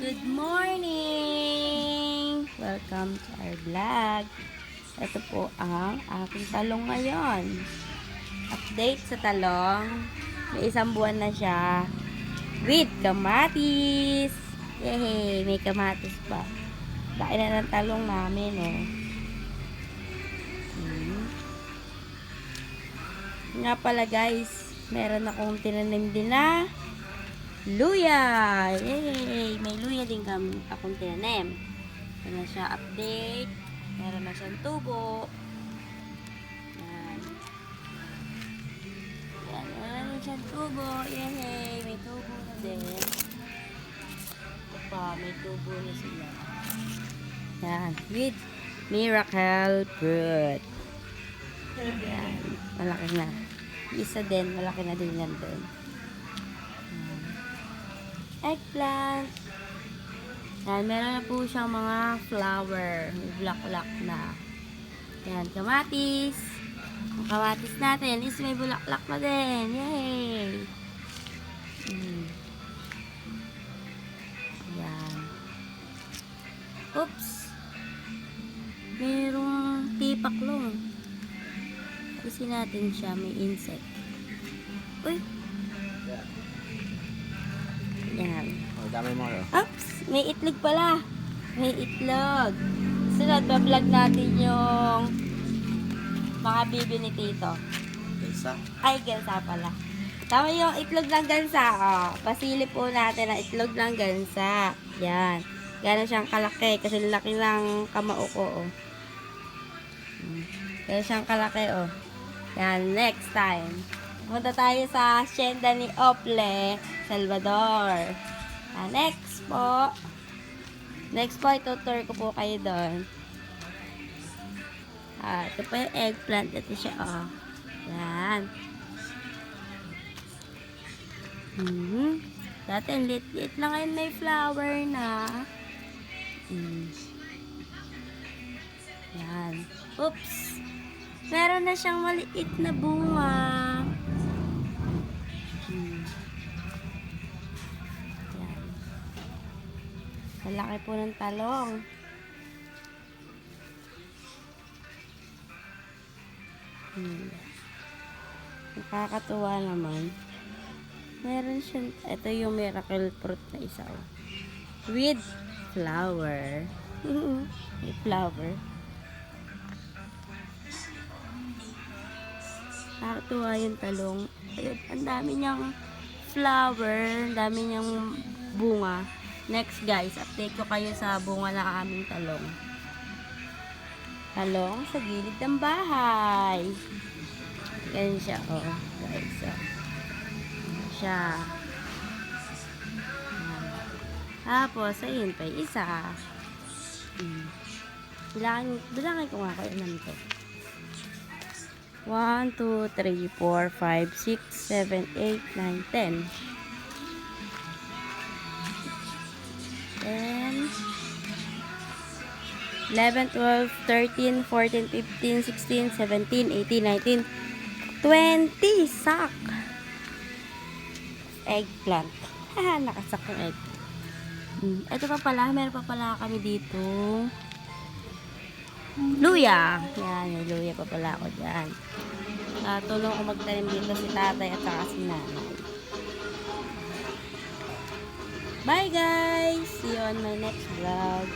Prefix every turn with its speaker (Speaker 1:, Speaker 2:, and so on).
Speaker 1: Good morning! Welcome to our vlog. Ito po ang aking talong ngayon. Update sa talong. May isang buwan na siya. With kamatis! Yay! May kamatis pa. Dahil na ng talong namin, oh. Nga pala guys, meron akong tinanim din na luya! Yay! May luya din akong tinanim. Ito na siya update. Meron na siyang tubo. Yan. Yan. Meron na siyang tubo. Yay! May tubo na din. Ito pa, may tubo na sila. Yan. With miracle fruit. Yan. Malaki na. Isa din. Malaki na din yan doon. Eggplant. Yan, meron na po siyang mga flower. May bulaklak na. Yan, kamatis. Ang kamatis natin is may bulaklak na din. Yay! Yan. Oops! Mayroong tipaklong. Kasi natin siya, may insect. Uy! Yan.
Speaker 2: Oh, dami mo kayo.
Speaker 1: Oops! May itlog pala. May itlog. Sunod, bablog natin yung mga bibi ni Tito.
Speaker 2: Isa.
Speaker 1: Ay, gansa pala. Tama yung itlog ng gansa. Oh. Pasilip po natin ang itlog ng gansa. Yan. Gano'n siyang kalaki. Kasi laki ng kamao ko. Oh. Gano'n siyang kalaki. Oh. Yan. Next time. Punta tayo sa hacienda ni Ople Salvador. Next po. Next po, itutur ko po kayo doon. Ito po yung eggplant. Ito siya, oh. Yan. Dati, lit-lit lang ngayon may flower na. Yan. Oops! Meron na siyang maliit na bunga. Yan. Malaki po ng talong. Nakakatuwa naman. Meron siyang, ito yung miracle fruit na isa. With flower. May flower. Nakakatuwa yung talong. Ayun, ang dami niyang flower, ang dami niyang bunga. Next guys, update ko kayo sa bunga ng aming talong. Talong sa gilid ng bahay. Ganyan siya, oh. Guys, so. Ganyan siya. Tapos, ayun pa, isa. Bilangin ko nga kayo naman ito. 1, 2, 3, 4, 5, 6, 7, 8, 9, 10. 10, 11, 12, 13, 14, 15, 16, 17, 18, 19, 20 sack. Eggplant. Haha, nakasak yung eggplant. Ito pa pala, meron pa pala kami dito. Luya. Yan, may luya pa pala ako dyan. Tulong ko magtanim dito si tatay at saka si nanay. Bye guys! See you on my next vlog.